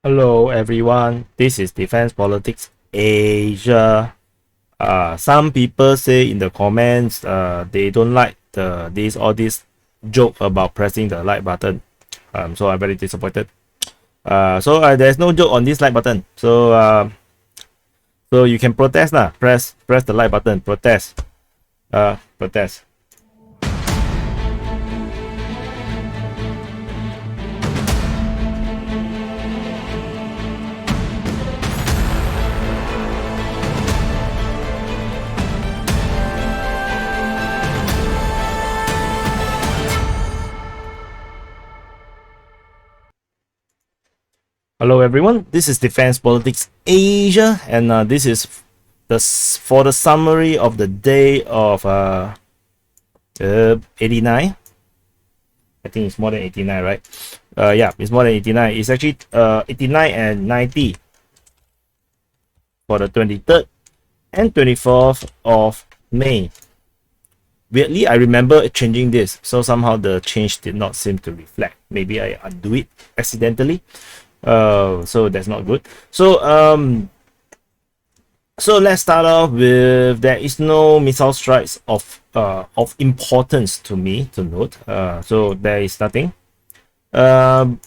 Hello everyone, this is Defense Politics Asia. Some people say in the comments they don't like this joke about pressing the like button. So I'm very disappointed. There's no joke on this like button. So you can protest lah. Press the like button. Protest. Protest. Hello everyone, this is Defense Politics Asia, and this is for the summary of the day of 89. I think it's more than 89, right? Yeah, it's more than 89. It's actually 89 and 90 for the 23rd and 24th of May. Weirdly, I remember changing this, so somehow the change did not seem to reflect. Maybe I undo it accidentally. So that's not good. So let's start off with there is no missile strikes of importance to me to note. So there is nothing. So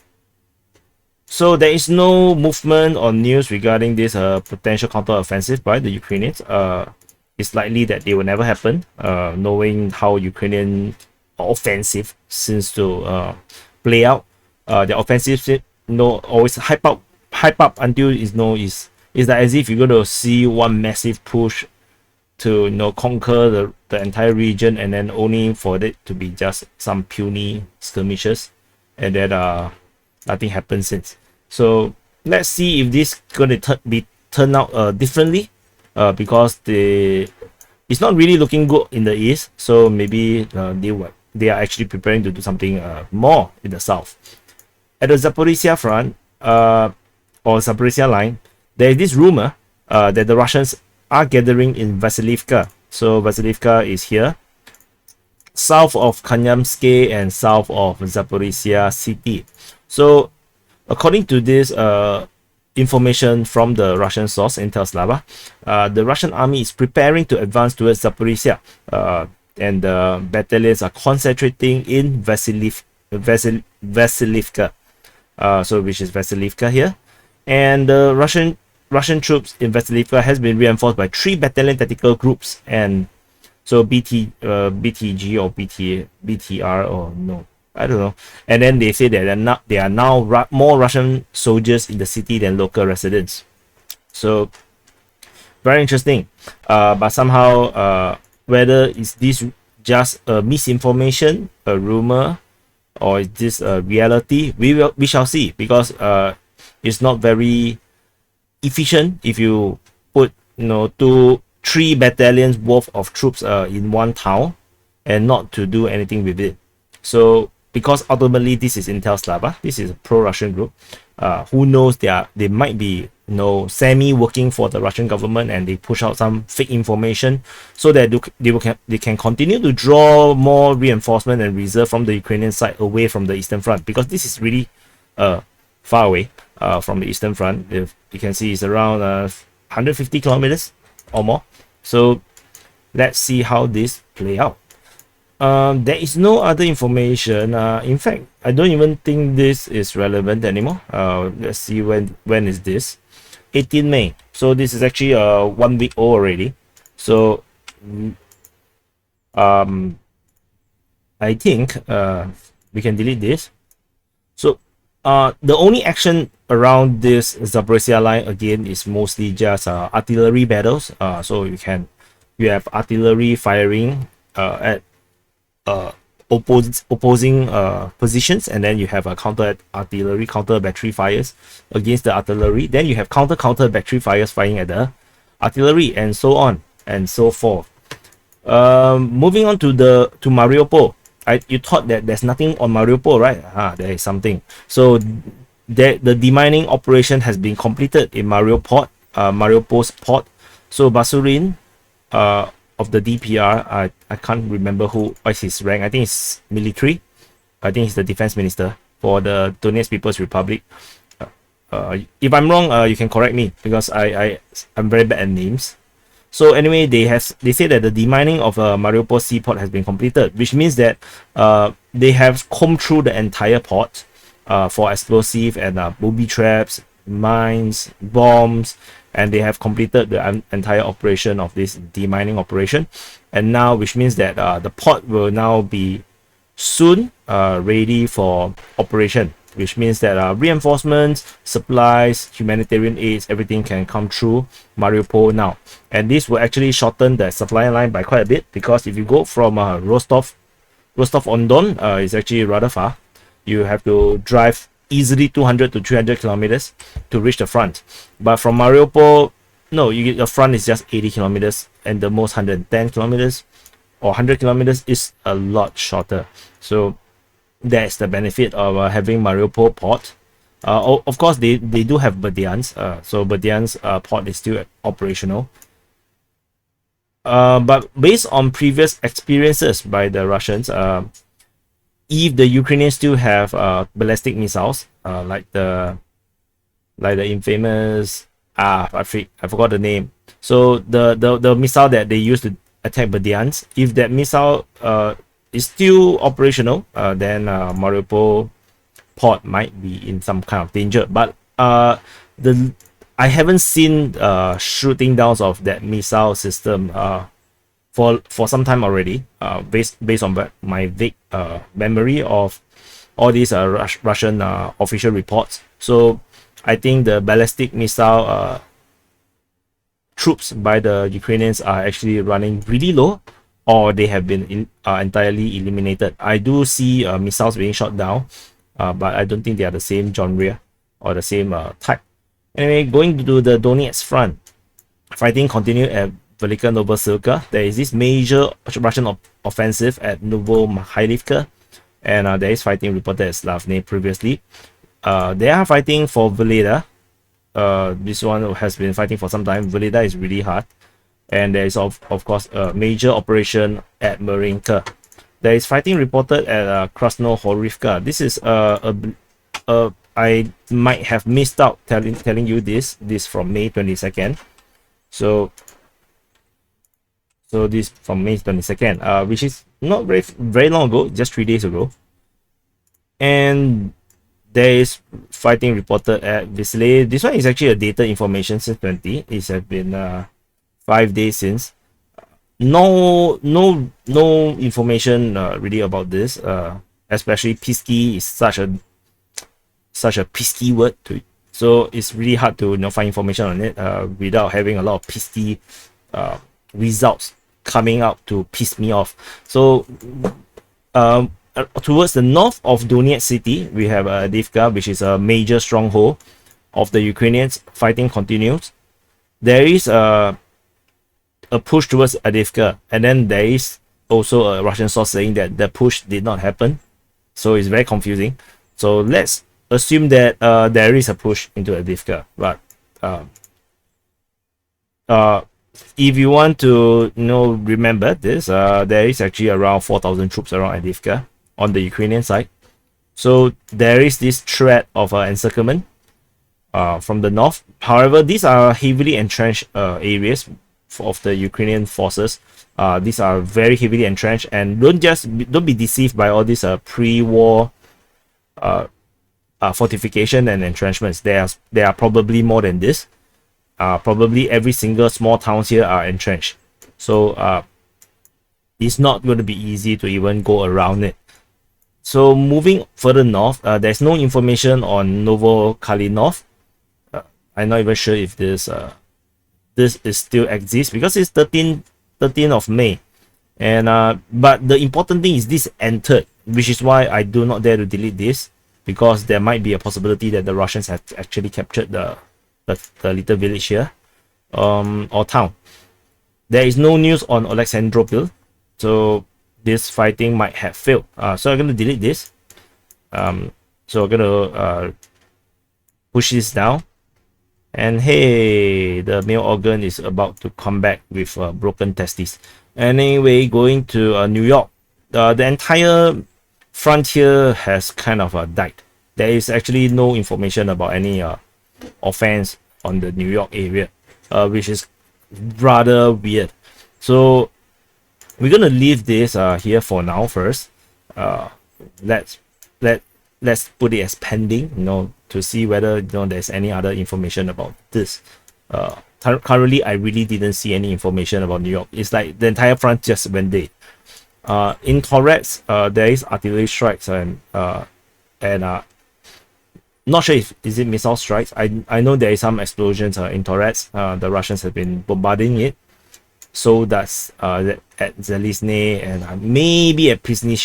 there is no movement or news regarding this potential counter-offensive by the Ukrainians. It's likely that they will never happen, knowing how Ukrainian offensive seems to play out. The offensive always hype up until is like as if you're going to see one massive push to conquer the entire region, and then only for it to be just some puny skirmishes, and then nothing happened since. So let's see if this going to turn out differently, because it's not really looking good in the east, so maybe they are actually preparing to do something more in the south. At the Zaporizhzhia Front, or Zaporizhzhia Line, there is this rumor that the Russians are gathering in Vasilivka. So Vasilivka is here, south of Kanyamsky and south of Zaporizhzhia city. So according to this information from the Russian source, Intelslava, the Russian army is preparing to advance towards Zaporizhzhia, and the battalions are concentrating in Vasilivka. So which is Vasilivka here, and the Russian troops in Vasilivka has been reinforced by 3 battalion tactical groups, and so BTG or BTR or no, I don't know. And then they say that there are now more Russian soldiers in the city than local residents. So very interesting. But somehow whether is this just a misinformation, a rumor, or is this a reality, we shall see, because it's not very efficient if you put 3 battalions worth of troops in one town and not to do anything with it. So because ultimately this is Intelslava, this is a pro-Russian group, who knows, they might be semi working for the Russian government, and they push out some fake information so that they can continue to draw more reinforcement and reserve from the Ukrainian side away from the Eastern Front, because this is really far away from the Eastern Front. If you can see, it's around 150 kilometers or more. So let's see how this play out. There is no other information. In fact, I don't even think this is relevant anymore. Let's see when is this. 18 May. So this is actually 1 week old already. So I think we can delete this. So the only action around this Zaporizhzhia Line again is mostly just artillery battles. So you have artillery firing at opposing positions, and then you have a counter battery fires against the artillery. Then you have counter battery fires firing at the artillery, and so on and so forth. Moving on to Mariupol. You thought that there's nothing on Mariupol, right? There is something. So the demining operation has been completed in Mariupol's port. So Basurin of the DPR, I can't remember what's his rank. I think it's military. I think he's the defense minister for the Donetsk People's Republic. If I'm wrong, you can correct me, because I'm very bad at names. So anyway, they say that the demining of Mariupol seaport has been completed, which means that they have combed through the entire port for explosive and booby traps, mines, bombs, and they have completed the entire operation of this demining operation. And now, which means that the port will now be soon ready for operation, which means that reinforcements, supplies, humanitarian aids, everything can come through Mariupol now. And this will actually shorten the supply line by quite a bit, because if you go from Rostov-on-Don, it's actually rather far. You have to drive easily 200 to 300 kilometers to reach the front. But from Mariupol, no, the front is just 80 kilometers, and the most 110 kilometers or 100 kilometers is a lot shorter. So that's the benefit of having Mariupol port. Of course, they do have Berdyansk, so Berdyansk port is still operational. But based on previous experiences by the Russians, if the Ukrainians still have ballistic missiles, like the infamous I forgot the name. So the missile that they used to attack Berdyansk, if that missile is still operational, then Mariupol port might be in some kind of danger. But I haven't seen shooting downs of that missile system for some time already, based on my vague memory of all these Russian official reports. So I think the ballistic missile troops by the Ukrainians are actually running really low, or they have been entirely eliminated. I do see missiles being shot down, but I don't think they are the same genre or the same type. Anyway, going to the Donetsk Front, fighting continued at Velika Novosilka. There is this major Russian offensive at Mykolaiv, and there is fighting reported at Slavne previously. They are fighting for Velida. This one has been fighting for some time. Velida is really hard. And there is of course a major operation at Marinka. There is fighting reported at Krasnohorivka. This is I might have missed out telling you this from May 22nd. So this from May 22nd, which is not very long ago, just 3 days ago. And there is fighting reported at Visly. This one is actually a data information since 20. It has been 5 days since. No information really about this. Especially Pisky is such a Pisky word to it. So it's really hard to find information on it without having a lot of Pisky results coming out to piss me off. So towards the north of Donetsk city, we have Avdiivka, which is a major stronghold of the Ukrainians. Fighting continues. There is a push towards Avdiivka, and then there is also a Russian source saying that the push did not happen. So it's very confusing. So let's assume that there is a push into Avdiivka. But if you want to remember this, there is actually around 4,000 troops around Avdiivka on the Ukrainian side. So there is this threat of encirclement from the north. However, these are heavily entrenched areas of the Ukrainian forces. These are very heavily entrenched, and don't be deceived by all these pre-war fortification and entrenchments. There are probably more than this. Probably every single small towns here are entrenched. So it's not going to be easy to even go around it. So moving further north, there's no information on Novokalinov. I'm not even sure if this is still exists, because it's 13th of May. And but the important thing is this entered, which is why I do not dare to delete this, because there might be a possibility that the Russians have actually captured the little village here, or town. There is no news on Alexandropol, so this fighting might have failed. So I'm going to delete this. So I'm going to push this down. And hey, the male organ is about to come back with broken testes. Anyway, going to New York, the entire frontier has kind of died. There is actually no information about any offense on the New York area, which is rather weird. So we're gonna leave this here for now first. Let's put it as pending, to see whether there's any other information about this. Currently, I really didn't see any information about New York. It's like the entire front just went dead. In Torres, there is artillery strikes and not sure if is it missile strikes. I know there is some explosions in Torres. The Russians have been bombarding it. So does at Zelizny and maybe at Pisny.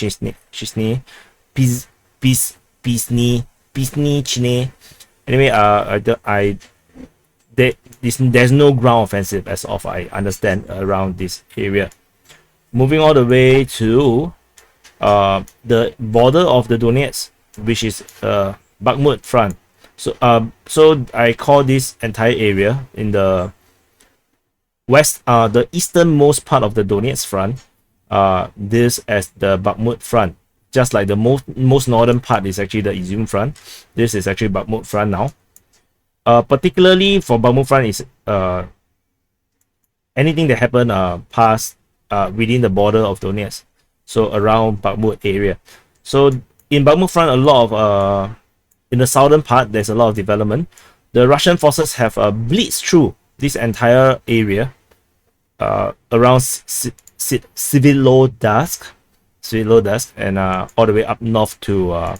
Anyway, there's no ground offensive as of I understand around this area. Moving all the way to the border of the Donetsk, which is Bakhmut Front. So I call this entire area in the west, the easternmost part of the Donetsk Front, this as the Bakhmut Front. Just like the most northern part is actually the Izyum Front. This is actually Bakhmut Front now. Particularly for Bakhmut Front is anything that happened past within the border of Donetsk, so around Bakhmut area. So in Bakhmut Front, a lot of in the southern part, there's a lot of development. The Russian forces have blitzed through this entire area around Svitlodarsk, and all the way up north to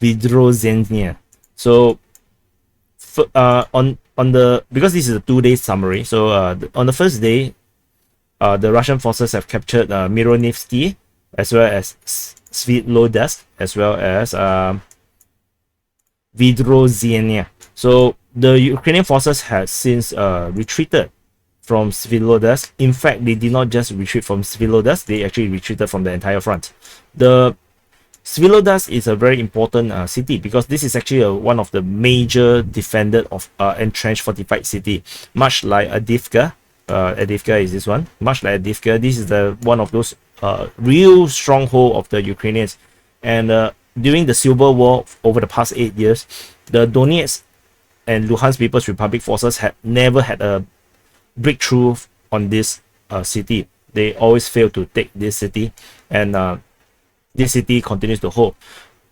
Svitlodarsk. So because this is a 2-day summary, so on the first day, the Russian forces have captured Mykolaiv, as well as Svitlodarsk, as well as Svitlodarsk. So the Ukrainian forces have since retreated from Svitlodarsk. In fact, they did not just retreat from Svitlodarsk, they actually retreated from the entire front. The Svitlodarsk is a very important city because this is actually one of the major defended of entrenched fortified city, much like Avdiivka. Avdiivka is this one. Much like Avdiivka, this is one of those real stronghold of the Ukrainians. And during the Civil War over the past 8 years, the Donetsk and Luhansk People's Republic forces had never had a breakthrough on this city. They always fail to take this city, and this city continues to hold.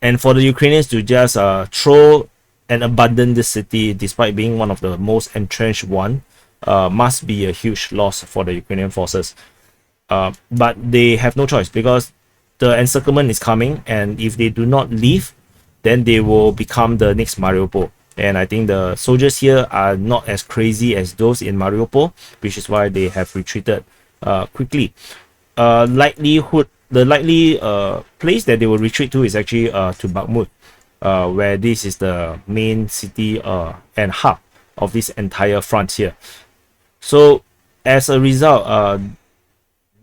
And for the Ukrainians to just throw and abandon this city despite being one of the most entrenched one must be a huge loss for the Ukrainian forces. But they have no choice because the encirclement is coming, and if they do not leave, then they will become the next Mariupol. And I think the soldiers here are not as crazy as those in Mariupol, which is why they have retreated quickly. The likely place that they will retreat to is actually to Bakhmut, where this is the main city and hub of this entire front here. So as a result,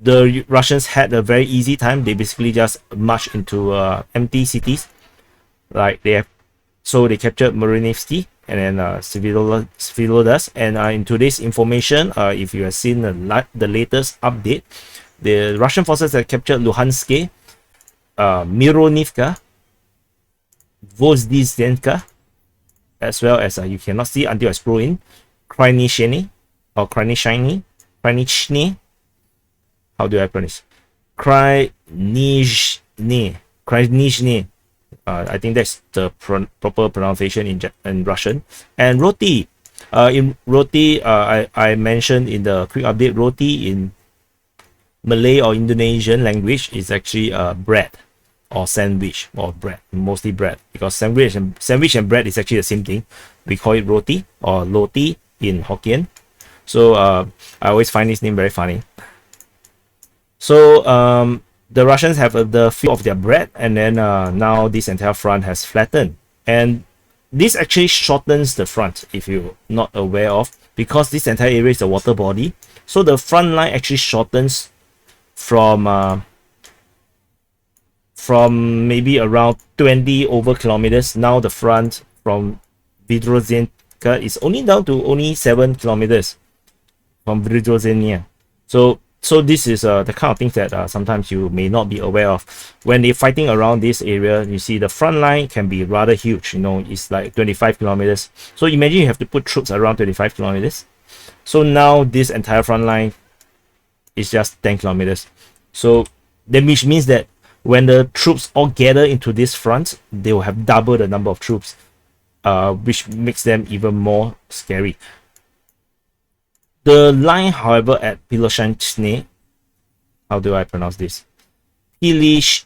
the Russians had a very easy time. They basically just marched into empty cities. Like they captured Mykolaiv and then Svitlodarsk. And in today's information, if you have seen the latest update, the Russian forces have captured Luhansk, Mironivka, Vozdizhenka, as well as you cannot see until I scroll in, Krynishny, or Krynishny, how do I pronounce? Krynishny. I think that's the proper pronunciation in Russian. And roti. In roti, I mentioned in the quick update, roti in Malay or Indonesian language is actually bread or sandwich or bread, mostly bread, because sandwich and bread is actually the same thing. We call it roti or loti in Hokkien. So I always find this name very funny. So the Russians have the feel of their bread, and then now this entire front has flattened, and this actually shortens the front, if you're not aware of, because this entire area is a water body. So the front line actually shortens from maybe around 20 over kilometers. Now the front from Svitlodarsk is only down to only 7 kilometers from Svitlodarsk. So So this is the kind of things that sometimes you may not be aware of. When they're fighting around this area, you see the front line can be rather huge. You know, it's like 25 kilometers. So imagine you have to put troops around 25 kilometers. So now this entire front line is just 10 kilometers. So that means that when the troops all gather into this front, they will have double the number of troops, which makes them even more scary. The line, however, at Piloshanchne, how do I pronounce this? Piloshanchne,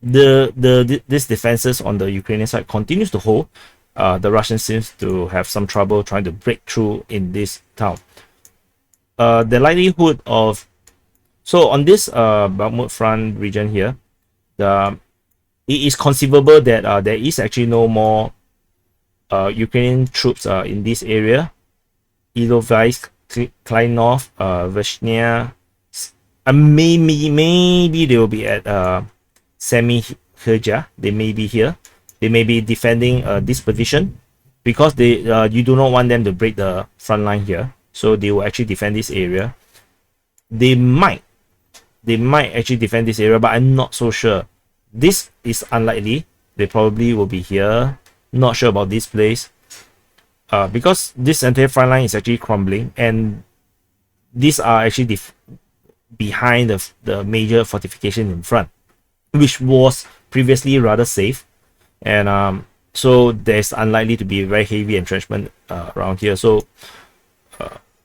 these defenses on the Ukrainian side continues to hold. The Russians seems to have some trouble trying to break through in this town. The likelihood of, so on this Bakhmut Front region here, it is conceivable that there is actually no more Ukrainian troops in this area. Ilovaisk, Kleinov, Veshnia, maybe they will be at Semi-Herja. They may be here. They may be defending this position because they you do not want them to break the front line here. So they will actually defend this area. They might actually defend this area, but I'm not so sure. This is unlikely. They probably will be here. Not sure about this place. Because this entire front line is actually crumbling, and these are actually behind the major fortification in front, which was previously rather safe. And so there's unlikely to be a very heavy entrenchment around here. So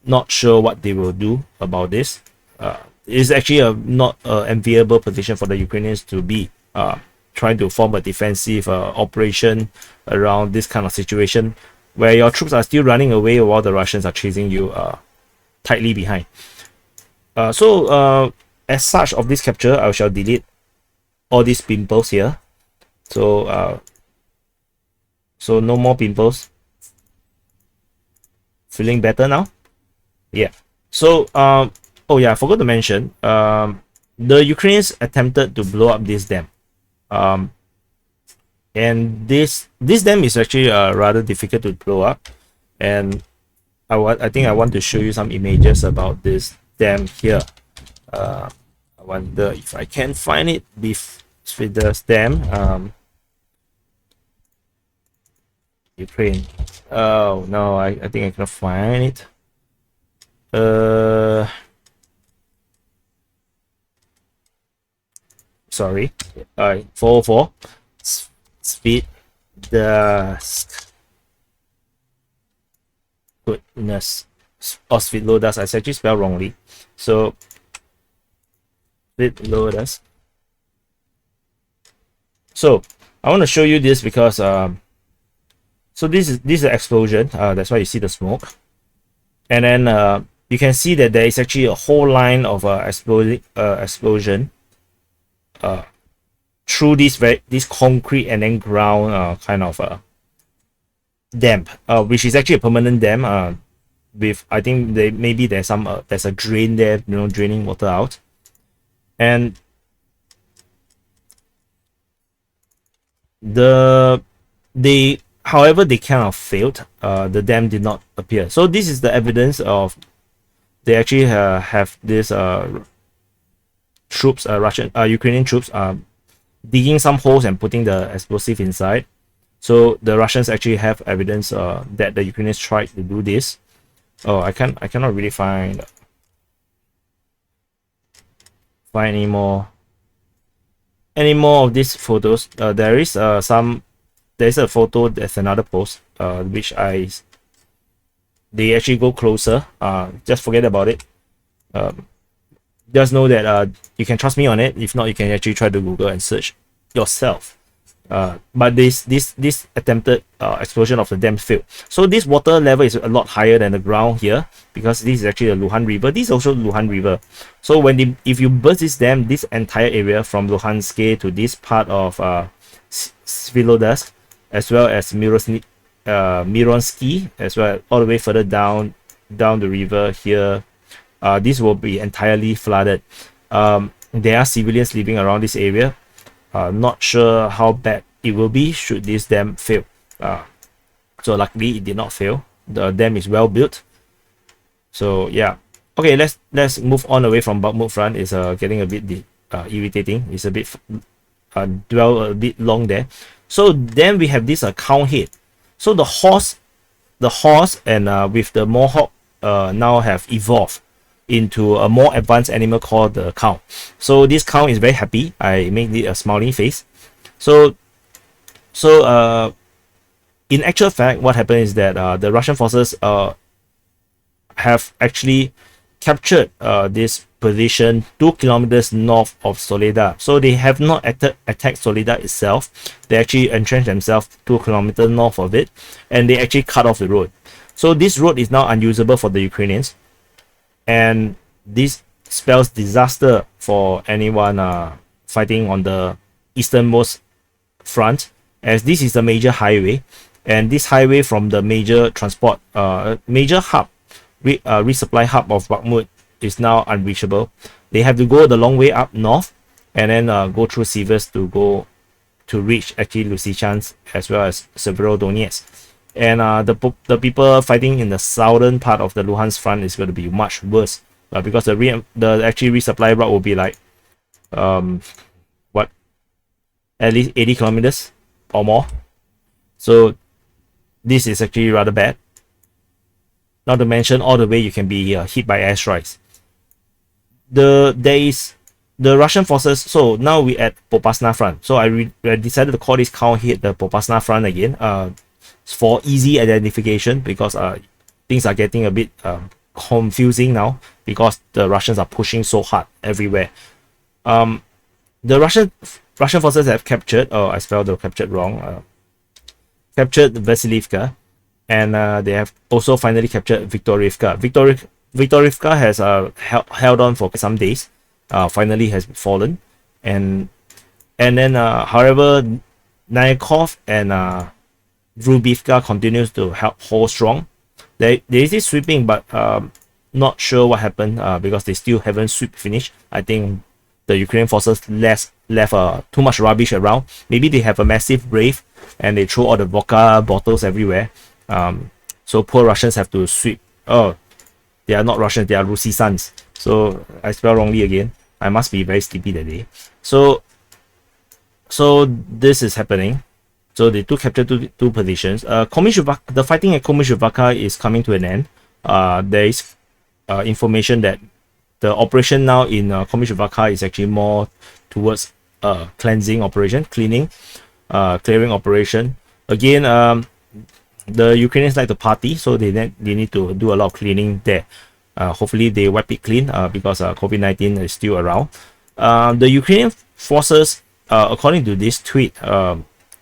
not sure what they will do about this. It's actually not an enviable position for the Ukrainians to be trying to form a defensive operation around this kind of situation where your troops are still running away while the Russians are chasing you tightly behind. So as such of this capture, I shall delete all these pimples here. So so no more pimples. Feeling better now? Yeah. So oh yeah, I forgot to mention, the Ukrainians attempted to blow up this dam. And this dam is actually rather difficult to blow up, and I think I want to show you some images about this dam here. I wonder if I can find it with the dam. Ukraine. Oh no, I think I cannot find it. Sorry. 404. Svitlodarsk. Goodness. Or Svitlodarsk. I actually spelled wrongly. So Svitlodarsk. So I want to show you this because so this is an explosion. That's why you see the smoke. And then you can see that there is actually a whole line of explosion through this concrete and then ground kind of dam, which is actually a permanent dam. With, I think maybe there's a drain there, you know, draining water out. And however, they kind of failed. The dam did not appear. So this is the evidence of they actually have this troops, Ukrainian troops, digging some holes and putting the explosive inside. So the Russians actually have evidence that the Ukrainians tried to do this. Oh, I cannot really find any more of these photos. There's a photo, there's another post which they actually go closer. Just forget about it. Just know that you can trust me on it. If not, you can actually try to Google and search yourself. But this attempted explosion of the dam failed. So this water level is a lot higher than the ground here because this is actually the Luhansk River. This is also Luhansk River. So if you burst this dam, this entire area from Luhansk to this part of Svitlodarsk, as well as Mironsky, as well all the way further down the river here, this will be entirely flooded. There are civilians living around this area. Not sure how bad it will be should this dam fail. So luckily it did not fail. The dam is well built. So yeah. Okay, let's move on away from Bakhmut Front. It's getting a bit irritating. It's a bit dwell a bit long there. So then we have this count head. So the horse and with the mohawk now have evolved into a more advanced animal called the cow. So this cow is very happy. I made it a smiling face. So in actual fact, what happened is that the Russian forces have actually captured this position 2 kilometers north of Soledar. So they have not attacked Soledar itself. They actually entrenched themselves 2 kilometers north of it, and they actually cut off the road. So this road is now unusable for the Ukrainians, and this spells disaster for anyone fighting on the easternmost front, as this is a major highway, and this highway from the major transport major hub resupply hub of Bakhmut is now unreachable. They have to go the long way up north and then go through Siversk to go to reach actually Lysychansk as well as Svitlodarsk. And the people fighting in the southern part of the Luhansk front is going to be much worse because the actually resupply route will be like what, at least 80 kilometers or more. So this is actually rather bad. Not to mention all the way you can be hit by airstrikes. There is the Russian forces. So now we at Popasna Front. So I decided to call this count hit the Popasna Front again for easy identification, because things are getting a bit confusing now because the Russians are pushing so hard everywhere. The Russian forces have captured, I spelled the captured wrong, captured Vasilivka, and they have also finally captured Viktorivka. Viktorivka has held on for some days, finally has fallen, and then however Nykov and Vrubivka continues to hold strong. There is this sweeping, but not sure what happened because they still haven't sweep finished. I think the Ukrainian forces left too much rubbish around. Maybe they have a massive rave and they throw all the vodka bottles everywhere. So poor Russians have to sweep. Oh, they are not Russians, they are Rusisans. So I spelled wrongly again. I must be very sleepy that day. So this is happening. So they captured two positions. The fighting at Komishuvaka is coming to an end. There is information that the operation now in Komishuvaka is actually more towards cleansing operation, clearing operation. Again, the Ukrainians like to party, so they need to do a lot of cleaning there. Hopefully they wipe it clean because COVID-19 is still around. The Ukrainian forces, according to this tweet,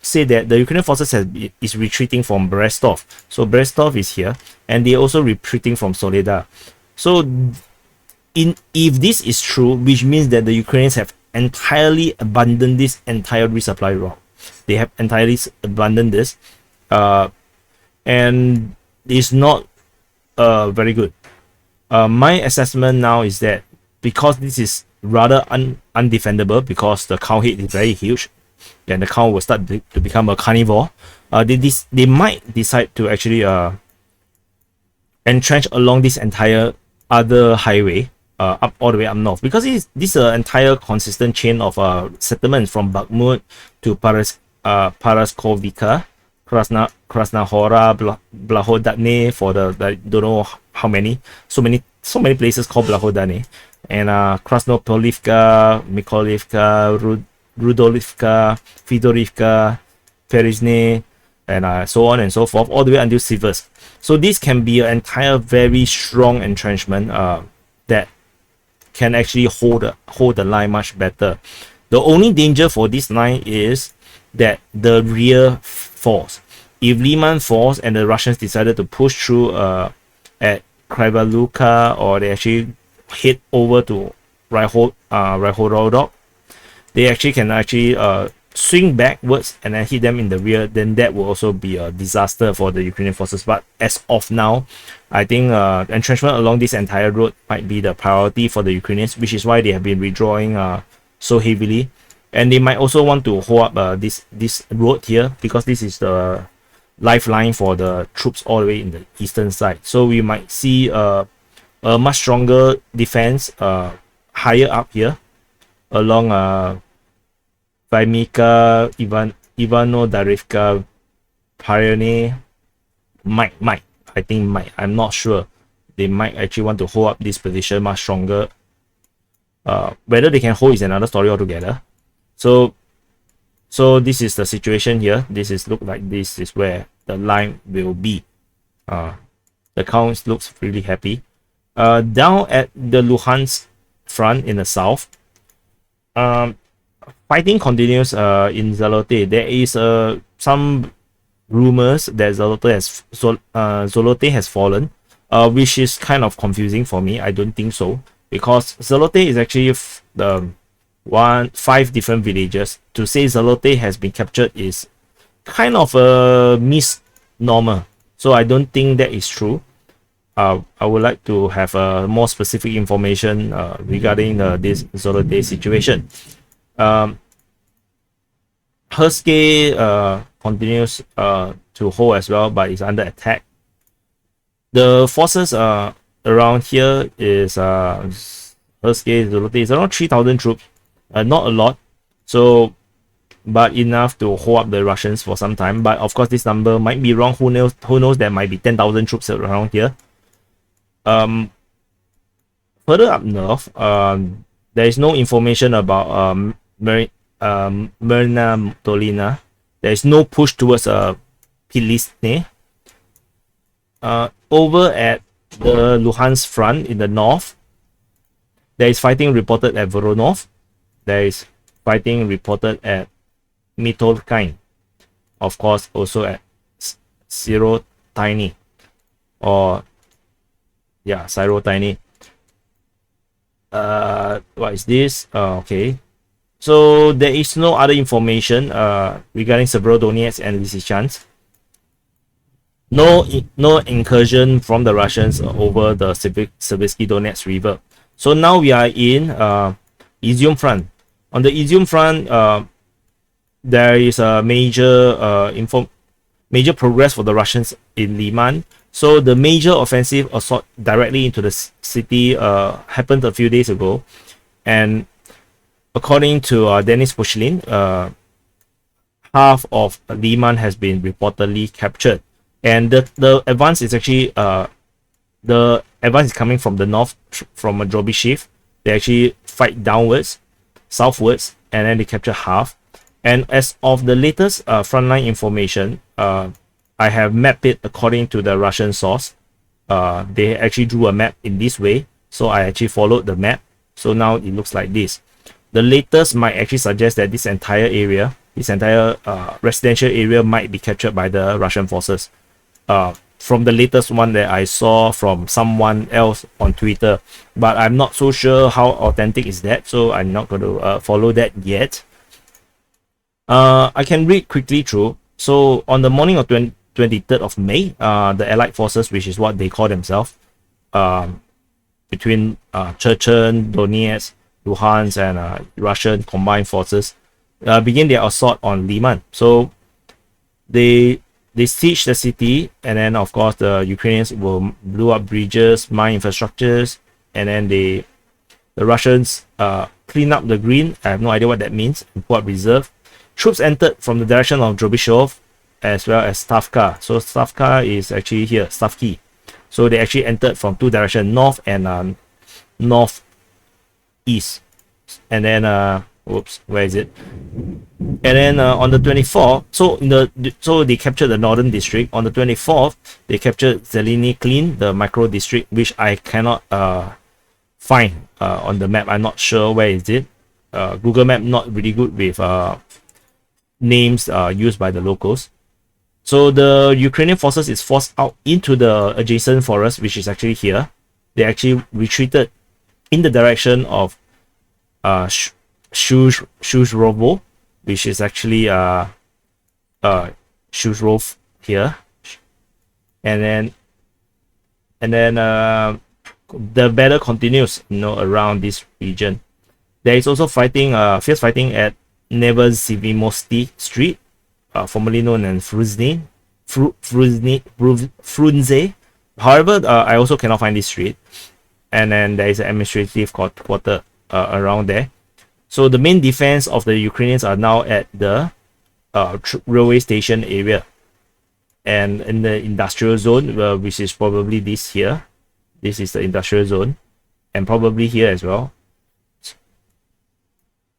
say that the Ukrainian forces is retreating from Brestov. So Brestov is here, and they're also retreating from Soledar. So if this is true, which means that the Ukrainians have entirely abandoned this entire resupply route. They have entirely abandoned this, and it's not very good. My assessment now is that because this is rather undefendable, because the cow head is very huge, and the cow will start to become a carnivore, they might decide to actually entrench along this entire other highway up all the way up north, because this is an entire consistent chain of settlements from Bakhmut to Paraskovika, Krasnahora, Blahodane, for the don't know how many, so many places called Blahodane, and Krasnopolivka, Mykolaiv, Rudolivka, Fedorivka, Perizne, and so on and so forth, all the way until Siversk. So this can be an entire very strong entrenchment that can actually hold the line much better. The only danger for this line is that the rear falls. If Lyman falls and the Russians decided to push through at Kryvaluka, or they actually head over to Raihorodok, they actually can swing backwards and then hit them in the rear, then that will also be a disaster for the Ukrainian forces. But as of now, I think entrenchment along this entire road might be the priority for the Ukrainians, which is why they have been withdrawing so heavily. And they might also want to hold up this road here, because this is the lifeline for the troops all the way in the eastern side. So we might see a much stronger defense higher up here along Vimika, Ivano-Darivka, Pioneer. I think might. I'm not sure. They might actually want to hold up this position much stronger. Whether they can hold is another story altogether. So this is the situation here. This is look like this is where the line will be. The count looks really happy. Down at the Luhansk front in the south, fighting continues in Zolote. There is some rumors that Zolote has fallen, which is kind of confusing for me. I don't think so, because Zolote is actually the 5 different villages. To say Zolote has been captured is kind of a misnomer, so I don't think that is true. I would like to have more specific information regarding this Zolote situation. Herske continues to hold as well, but is under attack. The forces around here is Herske, Zolote is around 3,000 troops. Not a lot, so but enough to hold up the Russians for some time. But of course, this number might be wrong. Who knows? Who knows? There might be 10,000 troops around here. Further up north, there is no information about Myrna Dolina. There is no push towards Pilisne. Over at the Luhansk front in the north, there is fighting reported at Voronov. There is fighting reported at Mitolkain. Of course, also at Sirotiny. Sirotiny. What is this? Okay. So there is no other information regarding Severodonetsk and Lysychansk. No incursion from the Russians over the Sibirski Donetsk River. So now we are in Izyum Front. On the Izyum Front, there is a major progress for the Russians in Lyman. So the major offensive assault directly into the city happened a few days ago, and according to Denis Pushlin, half of Lyman has been reportedly captured, and the advance is actually the advance is coming from the north, from Drobyshev. They actually fight downwards, southwards, and then they capture half. And as of the latest frontline information, I have mapped it according to the Russian source. They actually drew a map in this way, so I actually followed the map. So now it looks like this. The latest might actually suggest that this entire area, this entire residential area, might be captured by the Russian forces. From the latest one that I saw from someone else on Twitter, but I'm not so sure how authentic is that, so I'm not going to follow that yet. I can read quickly through. So on the morning of 23rd of May, the Allied forces, which is what they call themselves, between Chechen, Donetsk, Luhansk, and Russian combined forces, begin their assault on Lyman. So they siege the city, and then of course the Ukrainians will blew up bridges, mine infrastructures, and then the Russians clean up the green. I have no idea what that means, and put up reserve. Troops entered from the direction of Drobyshev as well as Stavka. So Stavka is actually here, Stavki. So they actually entered from two directions, north and northeast. And then where is it? And then on the 24th, so they captured the northern district. On the 24th, they captured Zeleny Klin, the micro district, which I cannot find on the map. I'm not sure where is it. Google Map not really good with names used by the locals. So the Ukrainian forces is forced out into the adjacent forest, which is actually here. They actually retreated in the direction of Shuzhrovo, which is actually Shuzhrov here, and then the battle continues, around this region. There is also fighting, fierce fighting at Nevozivimosti Street, formerly known as Fruzny. Frunze. However, I also cannot find this street. And then there is an administrative quarter around there. So the main defense of the Ukrainians are now at the railway station area and in the industrial zone, which is probably this here. This is the industrial zone, and probably here as well.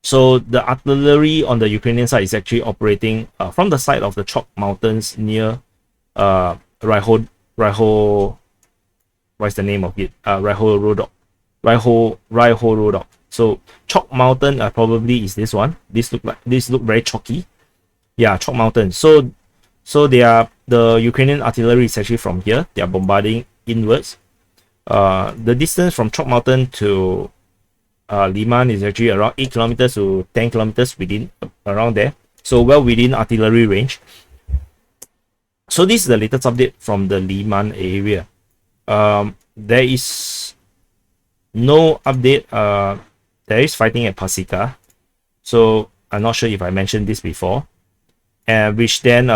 So the artillery on the Ukrainian side is actually operating from the side of the Chalk Mountains near Ryho. What's the name of it? Ryho Rodok. So Chalk Mountain probably is this one. This look very chalky. Yeah, Chalk Mountain. So the Ukrainian artillery is actually from here. They are bombarding inwards. The distance from Chalk Mountain to Lyman is actually around 8 kilometers to 10 kilometers within around there. So well within artillery range. So this is the latest update from the Lyman area. There is no update. There is fighting at Pasika. So I'm not sure if I mentioned this before. Which then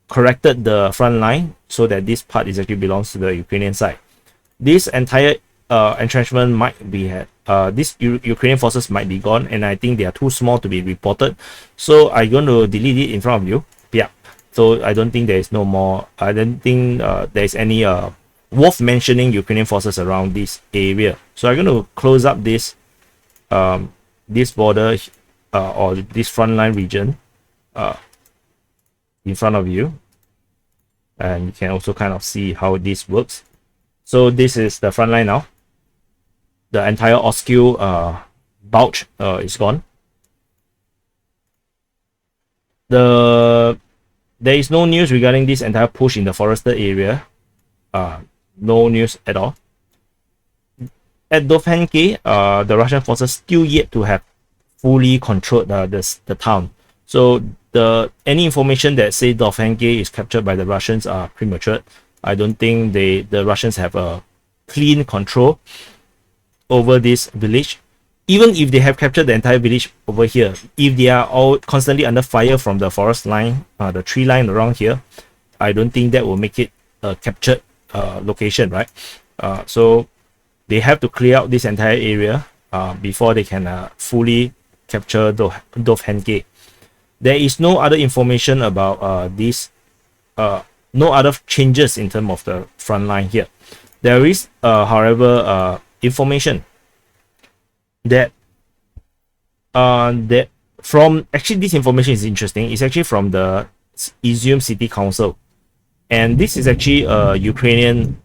corrected the front line so that this part is actually belongs to the Ukrainian side. This entire entrenchment might be these Ukrainian forces might be gone, and I think they are too small to be reported. So I'm going to delete it in front of you. Yeah. So I don't think there is no more. I don't think there is any worth mentioning Ukrainian forces around this area. So I'm going to close up this this border or this frontline region in front of you, and you can also kind of see how this works. So this is the front line now. The entire Oskil bulge is gone. There is no news regarding this entire push in the forested area. No news at all. At Dovhenki, the Russian forces still yet to have fully controlled the town. So any information that say Dovhenki is captured by the Russians are premature. I don't think the Russians have a clean control over this village. Even if they have captured the entire village over here, if they are all constantly under fire from the forest line, the tree line around here, I don't think that will make it a captured location, right? So they have to clear out this entire area before they can fully capture Dovhenki. There is no other information about this, no other changes in terms of the front line here. There is, however, information that from actually this information is interesting. It's actually from the Izyum City Council, and this is actually a Ukrainian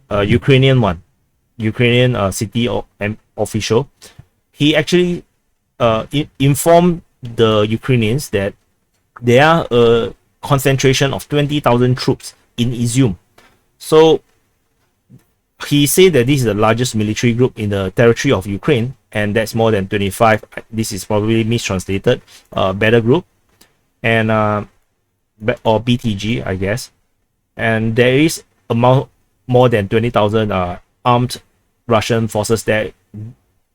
city official. He actually informed the Ukrainians that there are a concentration of 20,000 troops in Izyum. So he said that this is the largest military group in the territory of Ukraine, and that's more than 25. This is probably mistranslated. Better group, and or BTG, I guess. And there is more than 20,000 armed Russian forces that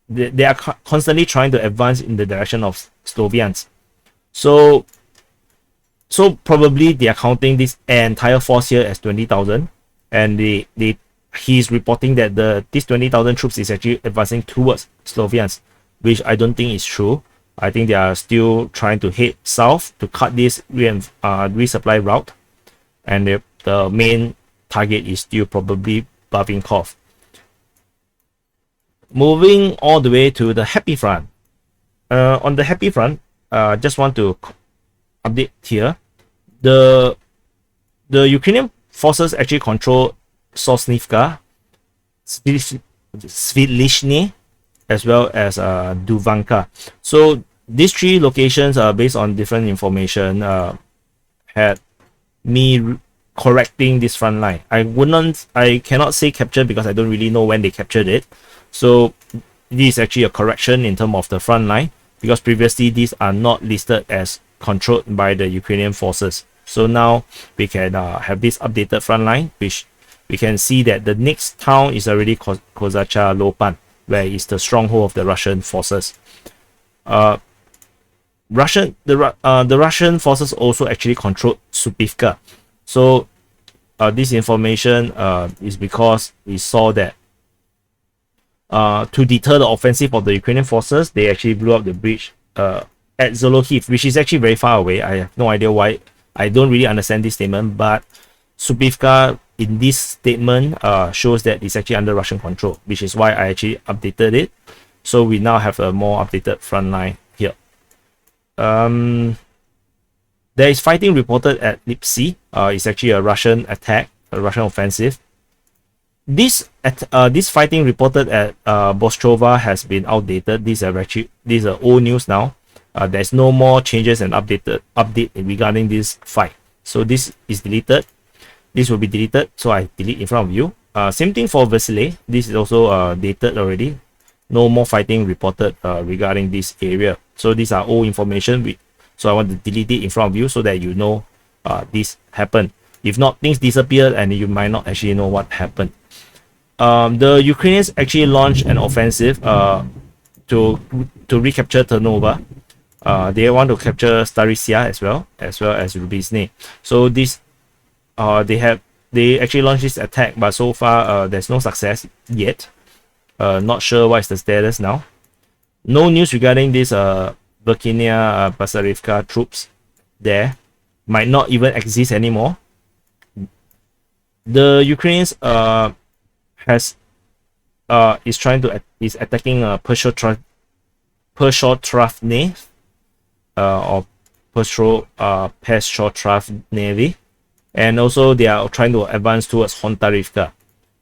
they are constantly trying to advance in the direction of Sloviansk. So probably they are counting this entire force here as 20,000, and he's reporting that this 20,000 troops is actually advancing towards Sloviansk, which I don't think is true. I think they are still trying to head south to cut this resupply route, and the main target is still probably Bakhmut. Moving all the way to the Happy Front. On the Happy Front, just want to update here. The Ukrainian forces actually control Sosnivka, Svitlodarsk, as well as Duvanka. So these three locations are based on different information. Had me correcting this front line. I cannot say captured because I don't really know when they captured it. So this is actually a correction in terms of the front line, because previously these are not listed as controlled by the Ukrainian forces. So now we can have this updated front line, which we can see that the next town is already Kozacha Lopan, where is the stronghold of the Russian forces. The Russian forces also actually controlled Supivka. So this information is because we saw that to deter the offensive of the Ukrainian forces, they actually blew up the bridge at Zolochiv, which is actually very far away. I have no idea why. I don't really understand this statement, but Subivka in this statement shows that it's actually under Russian control, which is why I actually updated it. So we now have a more updated front line here. There is fighting reported at Lipsy. It's actually a Russian attack, a Russian offensive. This fighting reported at Bostrova has been outdated. These are old news now. There's no more changes and update regarding this fight. So this is deleted. This will be deleted. So I delete in front of you. Same thing for Vasily. This is also dated already. No more fighting reported regarding this area. So these are old information. So I want to delete it in front of you so that you know this happened. If not, things disappear and you might not actually know what happened. The Ukrainians actually launched an offensive to recapture Ternova. They want to capture Zaporizhzhia as well as Rubizny. So this they actually launched this attack, but so far there's no success yet. Not sure what is the status now. No news regarding this Burkina Basarivka troops there. Might not even exist anymore. The Ukrainians is attacking Pershotravne or Pershotravnevi, and also they are trying to advance towards Hontarivka,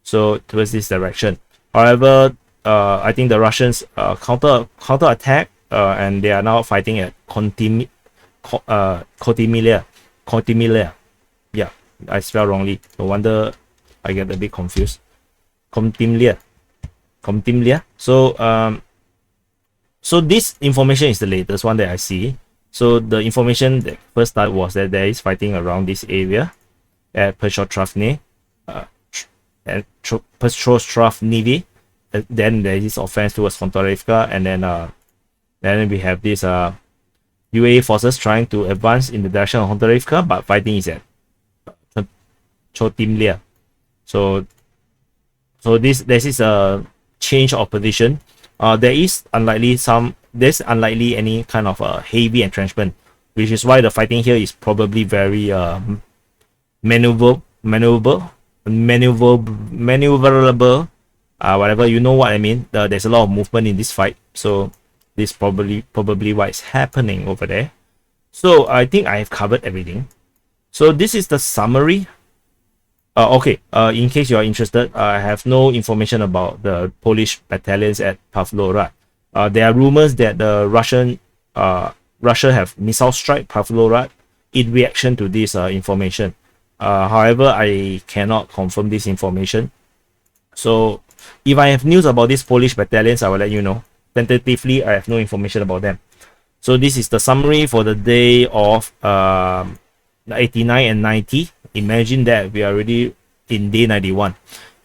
so towards this direction. However, I think the Russians counter attack, and they are now fighting at Kotimilia. Yeah, I spelled wrongly. No wonder I get a bit confused. Komtimlia. So this information is the latest one that I see. So the information that first started was that there is fighting around this area at Pershotravne and Pershotravnevi. Then there is offense towards Fontarevka, and then we have this UAE forces trying to advance in the direction of Hontarevka, but fighting is at Chotimlia. So this is a change of position. There's unlikely any kind of heavy entrenchment, which is why the fighting here is probably very maneuverable, whatever, you know what I mean. There's a lot of movement in this fight, so this probably what is happening over there. So I think I have covered everything. So this is the summary. In case you are interested, I have no information about the Polish battalions at Pavlograd. There are rumors that the Russia have missile strike Pavlograd in reaction to this information. However, I cannot confirm this information. So if I have news about these Polish battalions, I will let you know. Tentatively, I have no information about them. So this is the summary for the day of 89 and 90. Imagine that we are already in day 91,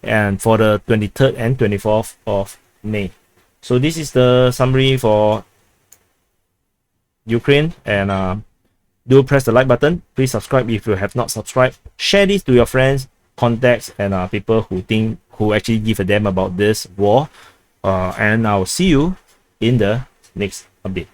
and for the 23rd and 24th of May. So this is the summary for Ukraine, and do press the like button. Please subscribe if you have not subscribed. Share this to your friends, contacts, and people who actually give a damn about this war. And I'll see you in the next update.